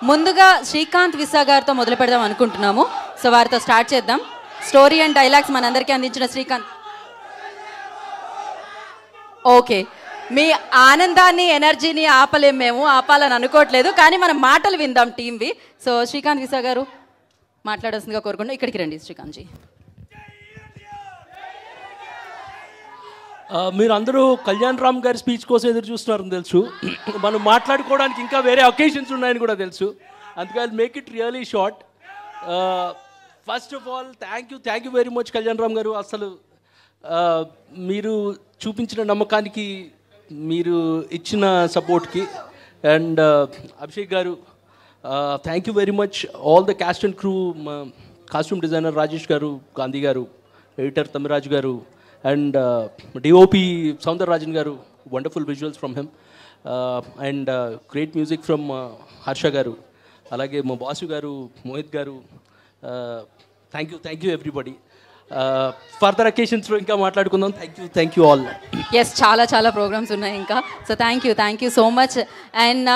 ముందుగా శ్రీకాంత్ విసా గారితో మొదలు పెడదాం అనుకుంటున్నాము. సో వారితో స్టార్ట్ చేద్దాం. స్టోరీ అండ్ డైలాగ్స్ మనందరికీ అందించిన శ్రీకాంత్. ఓకే, మీ ఆనందాన్ని ఎనర్జీని ఆపలేము, మేము ఆపాలని అనుకోవట్లేదు, కానీ మనం మాటలు విందాం టీమ్వి. సో శ్రీకాంత్ విసా గారు మాట్లాడాల్సిందిగా కోరుకుంటున్నాం. ఇక్కడికి రండి శ్రీకాంత్ జీ. మీరు అందరూ కళ్యాణ్ రామ్ గారి స్పీచ్ కోసం ఎదురు చూస్తున్నారని తెలుసు. మనం మాట్లాడుకోవడానికి ఇంకా వేరే ఒకేషన్స్ ఉన్నాయని కూడా తెలుసు. అందుకే I make it really short. First of all thank you very much Kalyan Ram గారు. అసలు మీరు చూపించిన నమ్మకానికి, మీరు ఇచ్చిన సపోర్ట్కి, అండ్ అభిషేక్ గారు thank you very much. All the cast and crew, costume designer Rajesh గారు, గాంధీ గారు, ఎడిటర్ తమిరాజు గారు, అండ్ డిఓపి సౌందరరాజన్ గారు, wonderful visuals from him, and great music from Harsha గారు, అలాగే మా బాసు గారు, మోహిత్ గారు. Thank you everybody. ఫర్దర్ అకేషన్స్లో ఇంకా మాట్లాడుకుందాం. Thank you all. ఎస్, చాలా ప్రోగ్రామ్స్ ఉన్నాయి ఇంకా. So thank you so much. And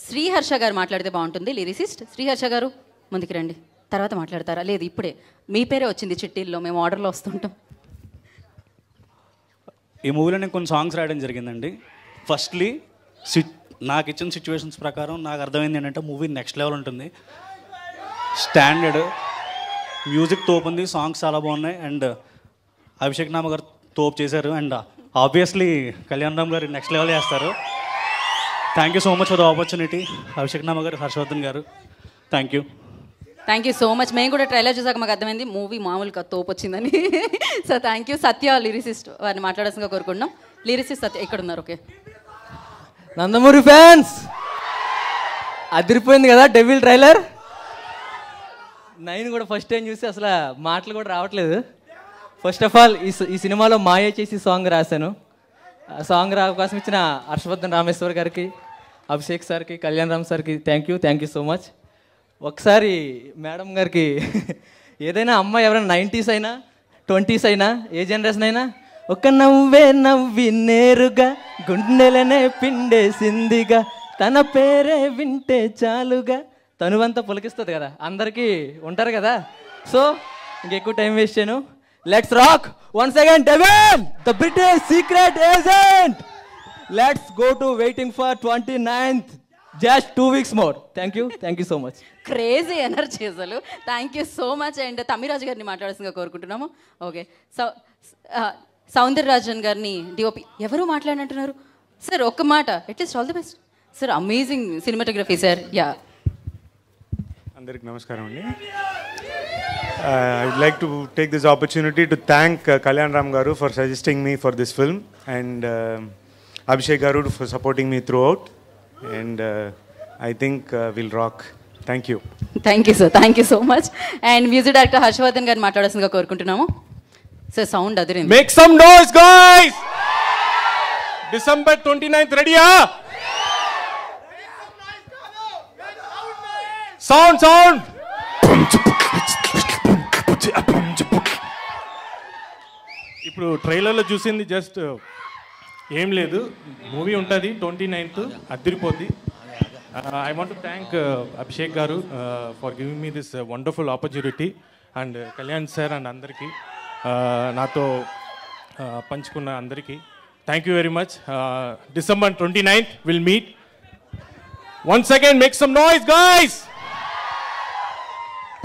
Sriharsha గారు మాట్లాడితే బాగుంటుంది, లిరిసిస్ట్. శ్రీహర్ష గారు ముందుకు రండి. తర్వాత మాట్లాడతారా? లేదు, ఇప్పుడే మీ పేరే వచ్చింది చిట్టీల్లో, మేము ఆర్డర్లో వస్తుంటాం. ఈ మూవీలో నేను కొన్ని సాంగ్స్ రాయడం జరిగిందండి. ఫస్ట్లీ నాకు ఇచ్చిన సిచ్యువేషన్స్ ప్రకారం నాకు అర్థమైంది ఏంటంటే మూవీ నెక్స్ట్ లెవెల్ ఉంటుంది. స్టాండర్డ్ మ్యూజిక్ తోపు ఉంది, సాంగ్స్ చాలా బాగున్నాయి, అండ్ అభిషేక్ నామ గారు తోపు చేశారు, అండ్ ఆబ్వియస్లీ కళ్యాణ్ రామ్ గారు నెక్స్ట్ లెవెల్ చేస్తారు. Thank you so much for the opportunity Abhishek నామ గారు, హర్షవర్ధన్ గారు. Thank you so much. మేము కూడా ట్రైలర్ చూసాక మాకు అర్థమైంది మూవీ మామూలుగా తోపు వచ్చిందని. So thank you. Satya lyricist, వారిని మాట్లాడాల్సిందిగా కోరుకుంటున్నాం. లిరిసిస్ట్ సత్య ఇక్కడ ఉన్నారు. ఓకే, నందమూరి ఫ్యాన్స్, అదిరిపోయింది కదా డెవిల్ ట్రైలర్. నేను కూడా ఫస్ట్ టైం చూసి అసలు మాటలు కూడా రావట్లేదు. ఫస్ట్ ఆఫ్ ఆల్ ఈ సినిమాలో మాయ చేసి సాంగ్ రాశాను. ఆ సాంగ్ అవకాశం ఇచ్చిన హర్షవర్ధన్ రామేశ్వర్ గారికి, అభిషేక్ సార్కి, కళ్యాణ్ రామ్ సార్కి థ్యాంక్ యూ సో మచ్. ఒకసారి మేడం గారికి ఏదైనా అమ్మాయి ఎవరైనా 90s అయినా 20s అయినా ఏ జనరేషన్ అయినా ఒక నవ్వే నవ్వి నేరుగా గుండెలనే పిండేసిందిగా తన పేరే వింటే చాలుగా తనువంతా పులకిస్తుంది కదా, అందరికీ ఉంటారు కదా. సో ఇంకెక్కువ టైం వేస్ట్ చేయను. Let's rock once again Devil the British secret agent. Let's go to waiting for 29th. Just 2 weeks more. Thank you so much. Crazy energy అసలు. Thank you so much. And Tamiraju గారిని మాట్లాడాల్సిందిగా కోరుకుంటున్నాము. Okay, Soundararajan గారిని DOP ఎవరు మాట్లాడినట్టున్నారు sir? ఒక్క మాట at least. All the best sir, amazing cinematography sir. Yeah, అందరికి నమస్కారం అండి. I would like to take this opportunity to thank Kalyan Ram Garu for suggesting me for this film, and Abhishek Garu for supporting me throughout, and I think we'll rock. Thank you. Thank you sir, thank you so much. And music director Harshavardhan గారిని మాట్లాడాల్సిందిగా కోరుకుంటున్నాము. Sir sound అదిరింది. Make some noise guys. December 29th రెడీయా? Sound. ఇప్పుడు ట్రైలర్లో చూసింది just ఏం లేదు, మూవీ ఉంటుంది 29th, అదిరిపోద్ది. I want to thank Abhishek Garu for giving me this wonderful opportunity, and Kalyan sir and అందరికి, నాతో పంచుకున్న అందరికి thank you very much. December 29th we'll meet. Once again make some noise guys.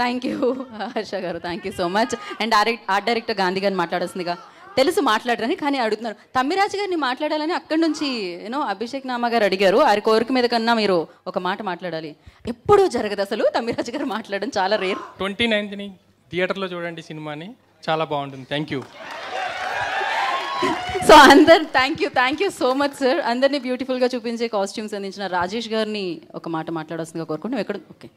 Thank you Harsha garu, thank you so much. And art director Gandhi గారిని మాట్లాడాల్సిందిగా. తెలుసు మాట్లాడరని, కానీ అడుగుతున్నారు. తమ్మిరాజు గారిని మాట్లాడాలని అక్కడి నుంచి అభిషేక్ నామా గారు అడిగారు. ఆ కోరిక మీద కన్నా మీరు ఒక మాట మాట్లాడాలి. ఎప్పుడూ జరగదు అసలు తమ్మిరాజు గారు మాట్లాడడం, చాలా రేర్. 29th థియేటర్లో చూడండి సినిమాని, చాలా బాగుంటుంది. Thank you. సో అందరు thank you so much sir. అందరినీ బ్యూటిఫుల్గా చూపించే కాస్ట్యూమ్స్ అందించిన రాజేష్ గారిని ఒక మాట మాట్లాడాల్సిందిగా కోరుకుంటాం. ఎక్కడ? Okay,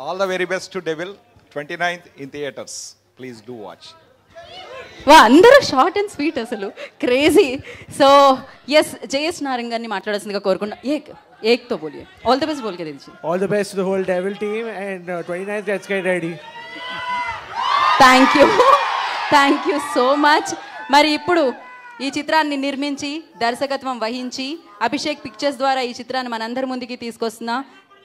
all the very best to Devil. 29th in theaters. Please do watch. వా, అందరూ షార్ట్ అండ్ స్వీట్ అసలు, crazy. So yes, JS Narayana గారిని మాట్లాడాల్సిందిగా కోరుకుంటున్నా. एक तो बोलिए. ऑल द बेस्ट बोल के दीजिए. All the best to the whole Devil team, and 29th, let's get ready. Thank you so much. మరి ఇప్పుడు ఈ చిత్రాన్ని నిర్మించి దర్శకత్వం వహించి అభిషేక్ పిక్చర్స్ ద్వారా ఈ చిత్రాన్ని మనందరి ముందుకి తీసుకొస్తున్న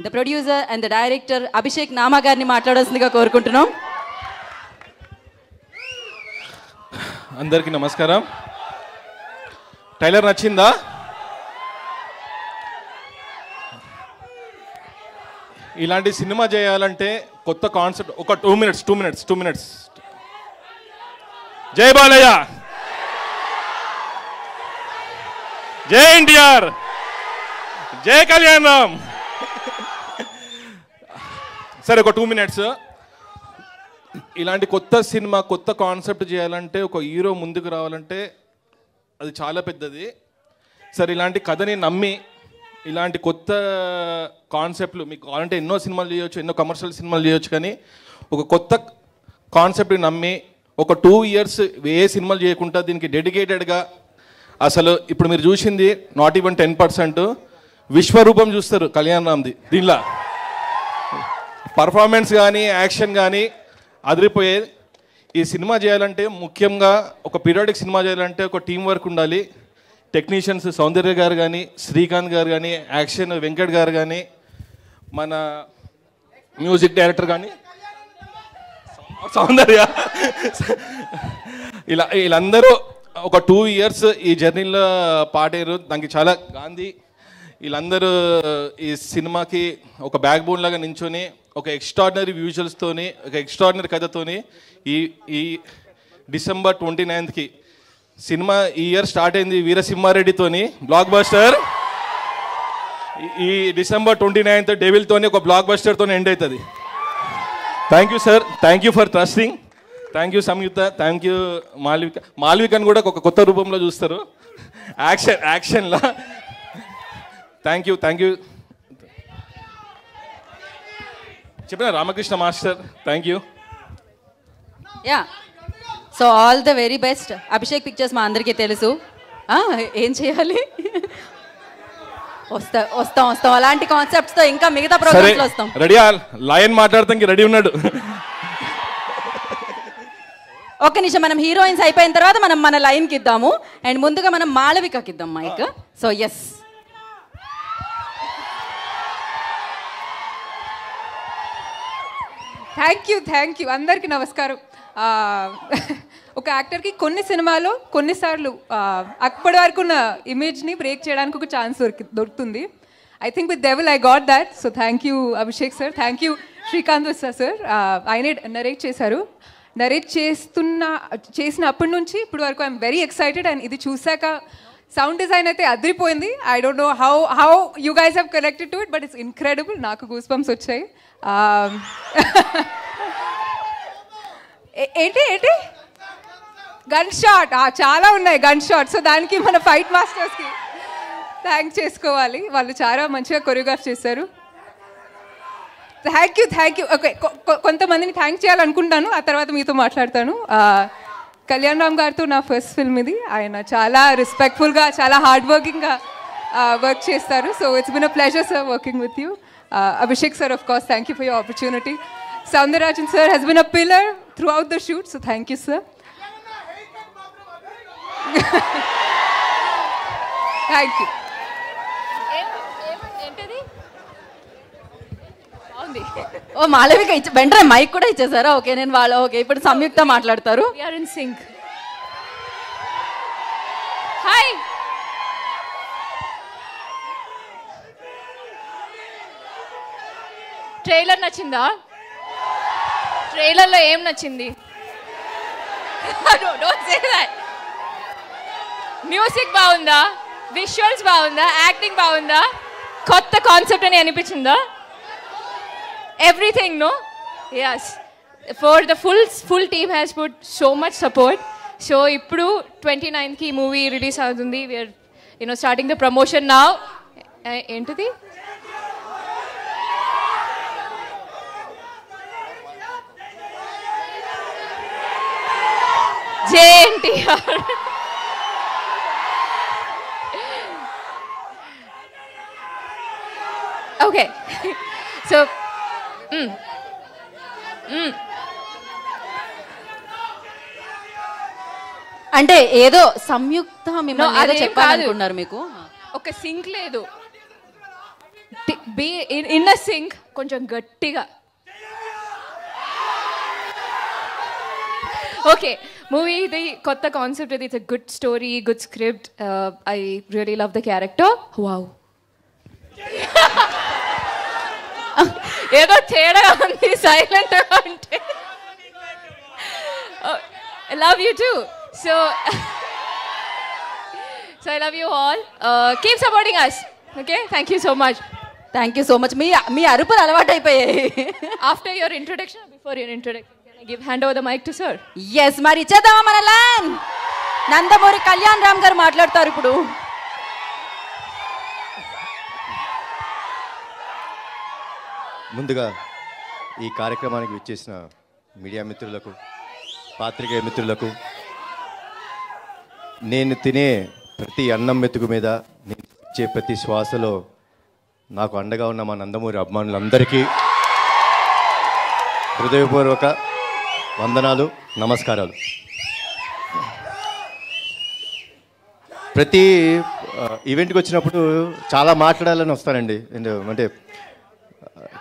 the producer and the director Abhishek Nama గారిని మాట్లాడాల్సిందిగా కోరుకుంటున్నాం. అందరికీ నమస్కారం. ట్రైలర్ నచ్చిందా? ఇలాంటి సినిమా చేయాలంటే కొత్త కాన్సెప్ట్. ఒక 2 మినిట్స్. జై బాలయ్య, జై ఎన్టీఆర్, జై కళ్యాణ్ రామ్. సరే, ఒక 2 మినిట్స్. ఇలాంటి కొత్త సినిమా, కొత్త కాన్సెప్ట్ చేయాలంటే, ఒక హీరో ముందుకు రావాలంటే అది చాలా పెద్దది. సరే, ఇలాంటి కథని నమ్మి ఇలాంటి కొత్త కాన్సెప్ట్లు మీకు కావాలంటే ఎన్నో సినిమాలు చేయొచ్చు, ఎన్నో కమర్షియల్ సినిమాలు చేయొచ్చు, కానీ ఒక కొత్త కాన్సెప్ట్ని నమ్మి ఒక 2 ఇయర్స్ ఏ సినిమాలు చేయకుండా దీనికి డెడికేటెడ్గా, అసలు ఇప్పుడు మీరు చూసింది నాట్ ఈవెన్ 10% విశ్వరూపం చూస్తారు కళ్యాణ్ రామ్ది. దీనిలో పర్ఫార్మెన్స్ కానీ యాక్షన్ కానీ అదిరిపోయేది. ఈ సినిమా చేయాలంటే ముఖ్యంగా ఒక పీరియాడిక్ సినిమా చేయాలంటే ఒక టీం వర్క్ ఉండాలి. టెక్నీషియన్స్ సౌందర్య గారు కానీ, శ్రీకాంత్ గారు కానీ, యాక్షన్ వెంకట్ గారు కానీ, మన మ్యూజిక్ డైరెక్టర్ కానీ సౌందర్య, వీళ్ళందరూ ఒక 2 ఇయర్స్ ఈ జర్నీలో పాడారు. దానికి చాలా గాంధీ వీళ్ళందరూ ఈ సినిమాకి ఒక బ్యాక్ బోన్ లాగా నించొని ఒక ఎక్స్ట్రాడినరీ విజువల్స్తోని, ఒక ఎక్స్ట్రాడినరీ కథతోని ఈ డిసెంబర్ 29కి సినిమా ఈ ఇయర్ స్టార్ట్ అయింది వీరసింహారెడ్డితోని బ్లాక్ బస్టర్. ఈ డిసెంబర్ 29th డెవిల్తోని ఒక బ్లాక్ బస్టర్తో ఎండ్ అవుతుంది. Thank you sir, thank you for trusting. Thank you Samyuktha, thank you మాల్వికని కూడా ఒక కొత్త రూపంలో చూస్తారు యాక్షన్లా. థ్యాంక్ యూ చెప్పిన Ramakrishna master, thank you. Yeah, so all the very best. Abhishek Pictures మా అందరికీ తెలుసు. ఏం చేయాలి? వస్తాం అలాంటి కాన్సెప్ట్స్తో ఇంకా మిగతా ప్రోగ్రామ్స్లో వస్తాం. రెడీ? లయన్ మాట్లాడతానికి రెడీ ఉన్నాడు. ఒక్క నిమిషం, మనం హీరోయిన్స్ అయిపోయిన తర్వాత మనం మన లైన్కి ఇద్దాము. అండ్ ముందుగా మనం మాళవికకి ఇద్దాం mike. So yes, thank you అందరికీ నమస్కారం. ఒక యాక్టర్కి కొన్ని సినిమాలో కొన్నిసార్లు అప్పటి వరకు ఉన్న ఇమేజ్ని బ్రేక్ చేయడానికి ఒక ఛాన్స్ దొరుకుతుంది. I think with devil I got that. So thank you Abhishek sir, thank you Srikanth sir. ఆయనే నరేట్ చేశారు. నరేట్ చేసినప్పటి నుంచి ఇప్పటి వరకు ఐఎమ్ వెరీ ఎక్సైటెడ్. అండ్ ఇది చూశాక సౌండ్ డిజైన్ అయితే అదిరిపోయింది. I don't know how you guys have connected to it, but it's incredible. నాకు గూస్ బంప్స్ వచ్చాయి. ఏంటి గన్ షాట్, చాలా ఉన్నాయి గన్ షాట్. సో దానికి మన ఫైట్ మాస్టర్స్కి థ్యాంక్ చేసుకోవాలి. వాళ్ళు చాలా మంచిగా కొరియోగ్రాఫ్ చేశారు. Thank you. ఓకే, కొంతమందిని థ్యాంక్ చేయాలనుకుంటాను, ఆ తర్వాత మీతో మాట్లాడతాను. కళ్యాణ్ రామ్ గారితో నా ఫస్ట్ ఫిల్మ్ ఇది. ఆయన చాలా రెస్పెక్ట్ఫుల్గా, చాలా హార్డ్ వర్కింగ్గా వర్క్ చేస్తారు. So it's been a pleasure sir working with you. Abhishek sir, of course, thank you for your opportunity. Soundararajan sir has been a pillar throughout the shoot, so thank you sir. Thank you. ఓ మాళవిక వెంటనే mic కూడా ఇచ్చేసారా? Okay, నేను okay, ఇప్పుడు సంయుక్త మాట్లాడతారు. We are in sync. Hi. Trailer నచ్చిందా? ట్రైలర్లో ఏం నచ్చింది? Music బాగుందా? విజువల్స్ బాగుందా? యాక్టింగ్ బాగుందా? కొత్త కాన్సెప్ట్ అని అనిపించిందా? Everything no? Yes, for the full team has put so much support. So ఇప్పుడు 29th మూవీ రిలీజ్ అవుతుంది. We're starting the promotion now. ఏంటిది? JNTR. Okay. So, అంటే ఏదో సంయుక్త మిమ్మల్ని ఏదో చెప్పాలనుకున్నారు మీకు. ఒక సింక్ లేదు, ఇన్ అ సింక్ కొంచెం గట్టిగా. ఓకే, మూవీ ఇది కొత్త కాన్సెప్ట్, ఇది it's a good story, good script. I really love the character. Wow, ఏదో తేడా ఉంది సైలెంట్ అంటే. I love you too. So I love you all. Keep supporting us. Okay? Thank you so much. Thank you so much. మీ అరుపులు అలవాటు అయిపోయాయి. After your introduction or before your introduction? Can I hand over the mic to sir? Yes, మరి ఇచ్చేద్దామా మన land. Nandamuri Kalyan Ram గారు మాట్లాడతారు ఇప్పుడు. ముందుగా ఈ కార్యక్రమానికి విచ్చేసిన మీడియా మిత్రులకు, పాత్రికేయ మిత్రులకు, నేను తినే ప్రతి అన్నం మెతుకు మీద, నేను ఇచ్చే ప్రతి శ్వాసలో నాకు అండగా ఉన్న మా నందమూరి అభిమానులందరికీ హృదయపూర్వక వందనాలు, నమస్కారాలు. ప్రతి ఈవెంట్కి వచ్చినప్పుడు చాలా మాట్లాడాలని వస్తానండి. అంటే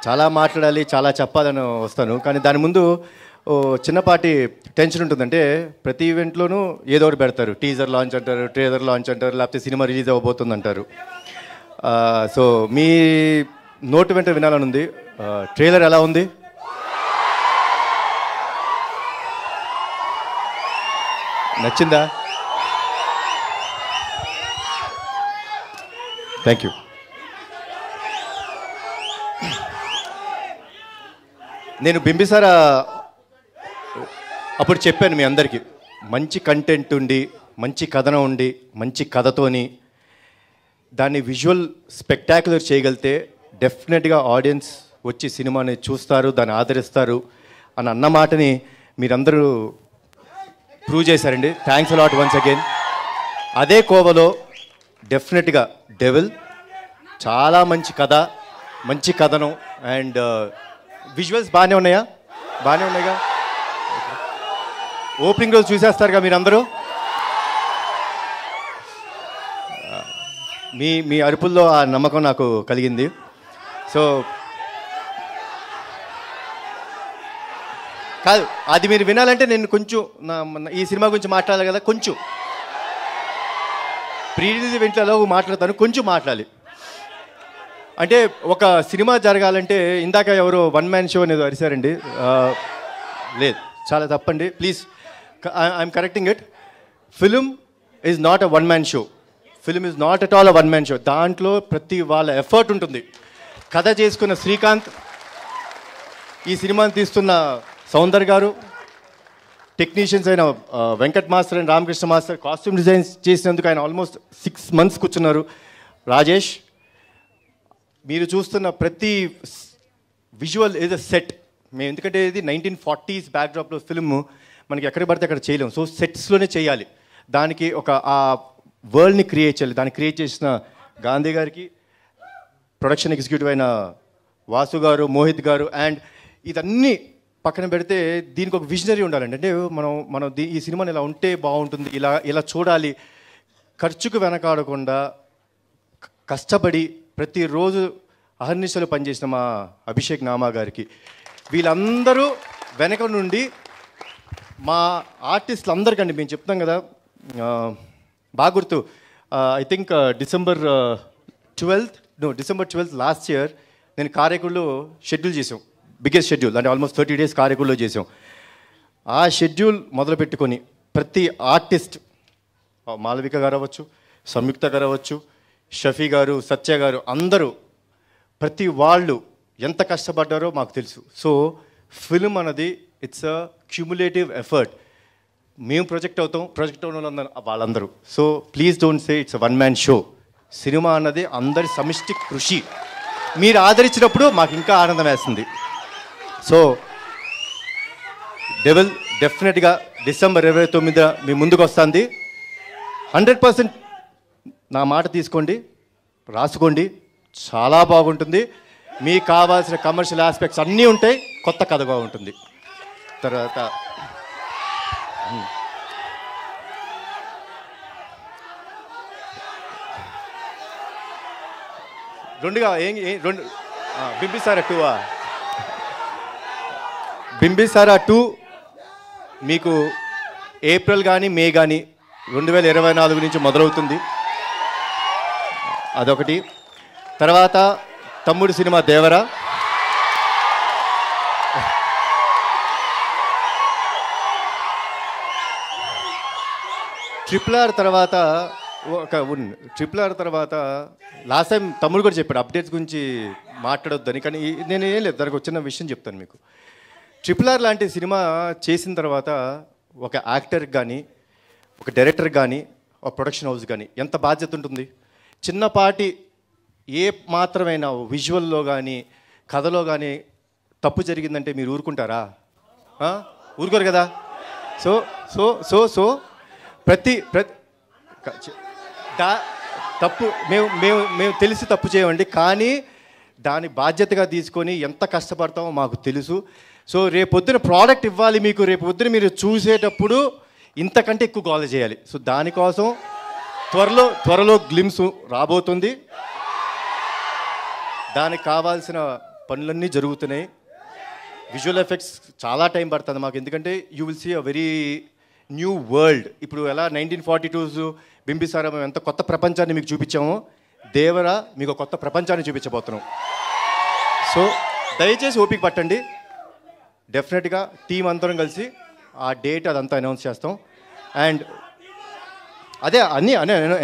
చాలా మాట్లాడాలి, చాలా చెప్పాలని వస్తాను. కానీ దాని ముందు చిన్నపాటి టెన్షన్ ఉంటుంది. అంటే ప్రతి ఈవెంట్లోనూ ఏదో ఒకటి పెడతారు. టీజర్ లాంచ్ అంటారు, ట్రేలర్ లాంచ్ అంటారు, లేకపోతే సినిమా రిలీజ్ అవ్వబోతుంది అంటారు. సో మీ నోటు వెంట వినాలని ఉంది. ట్రైలర్ ఎలా ఉంది? నచ్చిందా? Thank you. నేను బింబిసార అప్పుడు చెప్పాను మీ అందరికీ, మంచి కంటెంట్ ఉండి, మంచి కథనం ఉండి, మంచి కథతోని దాన్ని విజువల్ స్పెక్టాక్యులర్ చేయగలిగితే డెఫినెట్గా ఆడియన్స్ వచ్చి సినిమాని చూస్తారు, దాన్ని ఆదరిస్తారు అని అన్న మాటని మీరందరూ ప్రూవ్ చేశారండి. Thanks a lot once again. అదే కోవలో డెఫినెట్గా డెవిల్ చాలా మంచి కథ, మంచి కథనం అండ్ విజువల్స్ బాగానే ఉన్నాయా? బాగానే ఉన్నాయిగా. ఓపెనింగ్ రోజు చూసేస్తారుగా మీరందరూ. మీ అరుపుల్లో ఆ నమ్మకం నాకు కలిగింది. సో కాదు, అది మీరు వినాలంటే నేను కొంచెం ఈ సినిమా గురించి మాట్లాడాలి కదా. కొంచెం ప్రీ రిలీజ్ ఈవెంట్లలో మాట్లాడతాను, కొంచెం మాట్లాడాలి. అంటే ఒక సినిమా జరగాలంటే, ఇందాక ఎవరో వన్ మ్యాన్ షో అనేది అరిశారండి. లేదు, చాలా తప్పండి, please. I'm correcting it. Film is not a one man show. Film is not at all a one man show. దాంట్లో ప్రతి వాళ్ళ ఎఫర్ట్ ఉంటుంది. కథ చేసుకున్న శ్రీకాంత్, ఈ సినిమాని తీస్తున్న సౌందర్ గారు, టెక్నీషియన్స్ అయిన Venkat master and Ramakrishna master, costume designs చేసినందుకు ఆయన ఆల్మోస్ట్ 6 months కూర్చున్నారు. రాజేష్, మీరు చూస్తున్న ప్రతి విజువల్ ఈజ్ అ సెట్. మేము ఎందుకంటే ఇది 1940s బ్యాక్డ్రాప్లో ఫిల్మ్, మనకి ఎక్కడ పడితే అక్కడ చేయలేం. సో సెట్స్లోనే చేయాలి. దానికి ఒక ఆ వరల్డ్ని క్రియేట్ చేయాలి. దాన్ని క్రియేట్ చేసిన గాంధీ గారికి, ప్రొడక్షన్ ఎగ్జిక్యూటివ్ అయిన వాసు గారు, మోహిత్ గారు, అండ్ ఇదన్నీ పక్కన పెడితే దీనికి ఒక విజనరీ ఉండాలండి. అంటే మనం ఈ సినిమాని ఇలా ఉంటే బాగుంటుంది, ఇలా చూడాలి, ఖర్చుకు వెనకాడకుండా కష్టపడి ప్రతిరోజు అహర్నిశలు పనిచేసిన మా అభిషేక్ నామా గారికి, వీళ్ళందరూ వెనక నుండి మా ఆర్టిస్టులు అందరికండి మేము చెప్తాం కదా, బాగా గుర్తు. I think December 12th last year నేను కారైకుల్లో షెడ్యూల్ చేసాం. బిగ్గెస్ట్ షెడ్యూల్, అంటే ఆల్మోస్ట్ 30 days కారైకుల్లో చేసాం. ఆ షెడ్యూల్ మొదలు పెట్టుకొని ప్రతి ఆర్టిస్ట్, మాలవిక గారు అవ్వచ్చు, సంయుక్త గారు అవ్వచ్చు, షఫీ గారు, సత్య గారు, అందరూ ప్రతి వాళ్ళు ఎంత కష్టపడ్డారో మాకు తెలుసు. సో ఫిల్మ్ అన్నది ఇట్స్ అ క్యూములేటివ్ ఎఫర్ట్. మేము ప్రొజెక్ట్ అవున వాళ్ళందరూ. So please don't say it's a one man show. Cinema అన్నది అందరి సమిష్టి కృషి. మీరు ఆదరించినప్పుడు మాకు ఇంకా ఆనందం వేస్తుంది. సో డెవిల్ డెఫినెట్గా December 29న మీ ముందుకు వస్తుంది. 100% నా మాట తీసుకోండి, రాసుకోండి, చాలా బాగుంటుంది. మీకు కావాల్సిన కమర్షియల్ ఆస్పెక్ట్స్ అన్నీ ఉంటాయి, కొత్త కథగా ఉంటుంది. తర్వాత రెండుగా రెండు బింబిసారా 2 బింబిసారా 2 మీకు ఏప్రిల్ కానీ మే కానీ 2024 నుంచి మొదలవుతుంది. అదొకటి. తర్వాత తమ్ముడు సినిమా దేవరా, RRR తర్వాత RRR తర్వాత లాస్ట్ టైం తమ్ముడు కూడా చెప్పాడు అప్డేట్స్ గురించి మాట్లాడొద్దని, కానీ నేను ఏం లేదు, దానికి వచ్చిన విషయం చెప్తాను మీకు. RRR లాంటి సినిమా చేసిన తర్వాత ఒక యాక్టర్కి కానీ, ఒక డైరెక్టర్కి కానీ, ఒక ప్రొడక్షన్ హౌస్ కానీ ఎంత బాధ్యత ఉంటుంది. చిన్నపాటి ఏ మాత్రమైనా విజువల్లో కానీ కథలో కానీ తప్పు జరిగిందంటే మీరు ఊరుకుంటారా? ఊరుకోరు కదా. సో సో సో సో ప్రతి తప్పు మేము తెలిసి తప్పు చేయమండి, కానీ దాని బాధ్యతగా తీసుకొని ఎంత కష్టపడతామో మాకు తెలుసు. సో రేపొద్దున ప్రోడక్ట్ ఇవ్వాలి మీకు, రేపొద్దున మీరు చూసేటప్పుడు ఇంతకంటే ఎక్కువ గోల చేయాలి. సో దానికోసం త్వరలో గ్లిమ్స్ రాబోతుంది. దానికి కావాల్సిన పనులన్నీ జరుగుతున్నాయి. విజువల్ ఎఫెక్ట్స్ చాలా టైం పడుతుంది మాకు, ఎందుకంటే you will see a very new world. ఇప్పుడు ఎలా 1942s బింబిసారా మేము ఎంత కొత్త ప్రపంచాన్ని మీకు చూపించామో, దేవరా మీకు కొత్త ప్రపంచాన్ని చూపించబోతున్నాం. సో దయచేసి ఓపిక పట్టండి. డెఫినెట్గా టీం అందరం కలిసి ఆ డేట్ అదంతా అనౌన్స్ చేస్తాం. అండ్ అదే అన్నీ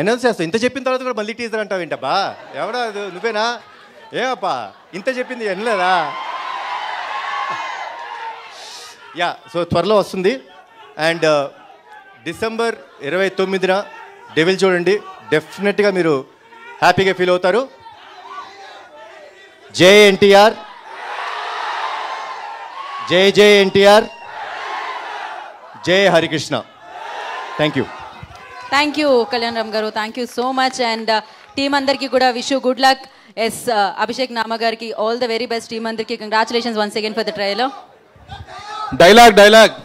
అనౌన్స్ చేస్తాం. ఇంత చెప్పిన తర్వాత కూడా మళ్ళీ టీజర్ అంటావు ఏంటబ్బా? ఎవడా నువ్వేనా? ఏమప్పా ఇంత చెప్పింది వినలేదా? యా, సో త్వరలో వస్తుంది. అండ్ డిసెంబర్ 29న డెవిల్ చూడండి, డెఫినెట్గా మీరు హ్యాపీగా ఫీల్ అవుతారు. జై ఎన్టీఆర్, జై జై ఎన్టీఆర్, జై Harikrishna. Thank you. Thank you Kalyan Ram garu, thank you so much. And team అందరికీ కూడా wish you good luck. Yes Abhishek Nama గారికి all the very best. Team అందరికీ congratulations once again for the trailer. Dialogue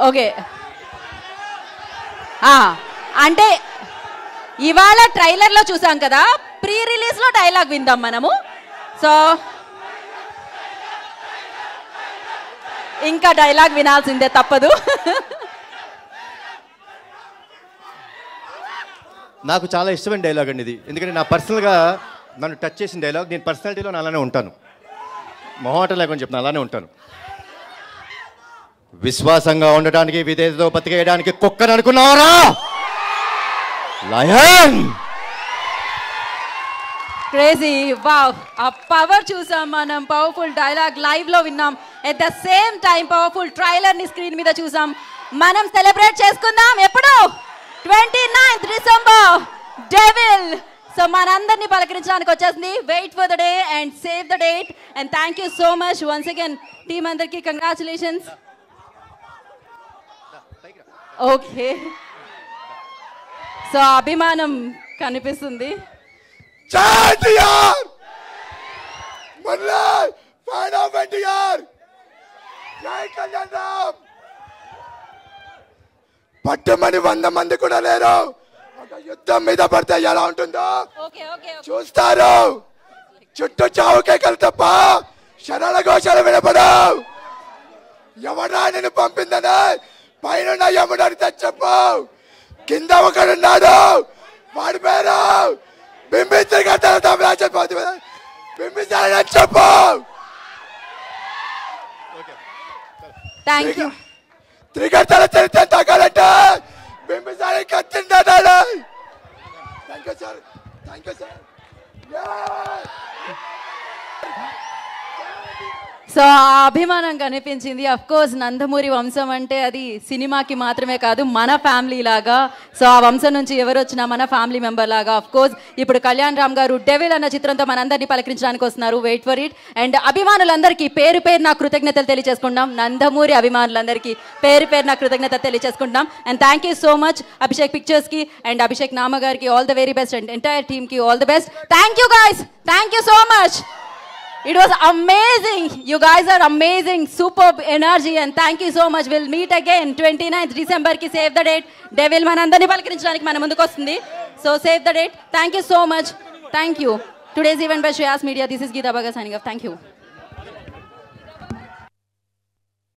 okay, అంటే ఇవాళ ట్రైలర్లో చూసాం కదా, ప్రీ రిలీజ్లో డైలాగ్ విందాం మనము. సో ఇంకా డైలాగ్ వినాల్సిందే, తప్పదు. నాకు చాలా ఇష్టమైన డైలాగ్ అండి ఇది, ఎందుకంటే నా పర్సనల్గా నన్ను టచ్ చేసిన డైలాగ్. నేను పర్సనాలిటీలో అలానే ఉంటాను, మొహమాటం లేకుండా చెప్తాను, అలానే ఉంటాను. విశ్వాసంగా ఉండటానికి, విధేయతతో బతికేయడానికి కుక్కని అనుకున్నావరా లయన్? క్రేజీ, వావ్, ఆ పవర్ చూసాం మనం. పవర్ఫుల్ డైలాగ్ లైవ్ లో విన్నాం, at the same time powerful trailer ని స్క్రీన్ మీద చూసాం. మనం సెలబ్రేట్ చేసుకుందాం ఎప్పుడు? 29th December devil. సో మనందరినీ పలకరించడానికి వచ్చేసింది. Wait for the day and save the date. And thank you so much once again team అందరికి కంగ్రాచులేషన్స్. ఓకే, సో అభిమానం కనిపిస్తుంది. పట్టమని 100 మంది కూడా లేరు. ఒక యుద్ధం మీద పడితే ఎలా ఉంటుందో చూస్తారు. చుట్టూ చావు కేకలు తప్ప శరణల ఘోషాలు వినపడవు. ఎవడా నేను పంపిందని పైన యముడు అడితే చెప్పు. కింద ఒకడున్నాడు, వాడి పేరు బింబిసారని చెప్పు. Thank you. త్రికర్తల చరిత్ర తగ్గాలంటే బింబిసారి కచ్చిందన్నాడు. Thank you sir, thank you sir. So ఆ అభిమానం కనిపించింది. అఫ్ కోర్స్ నందమూరి వంశం అంటే అది సినిమాకి మాత్రమే కాదు, మన ఫ్యామిలీ లాగా. సో ఆ వంశం నుంచి ఎవరు వచ్చినా మన ఫ్యామిలీ మెంబర్ లాగా. అఫ్ కోర్స్ ఇప్పుడు కళ్యాణ్ రామ్ గారు డెవిల్ అన్న చిత్రంతో మనందరినీ పలకరించడానికి వస్తున్నారు. Wait for it. అండ్ అభిమానులందరికీ పేరు పేరు నా కృతజ్ఞతలు తెలియజేసుకుంటాం. నందమూరి అభిమానులందరికీ పేరు పేరు నా కృతజ్ఞతలు తెలియజేసుకుంటాం. And thank you so much Abhishek పిక్చర్స్కి అండ్ అభిషేక్ నామ గారికి all the very best and entire టీమ్కి all the best. Thank you guys, thank you so much. It was amazing. You guys are amazing. Superb energy and thank you so much. We'll meet again 29th December ki save the date. Devil manandarni palkarinchadaniki mana munduku vastundi. So save the date. Thank you so much. Thank you. Today's event by Shreyas Media. This is Geeta Bhagat signing off. Thank you.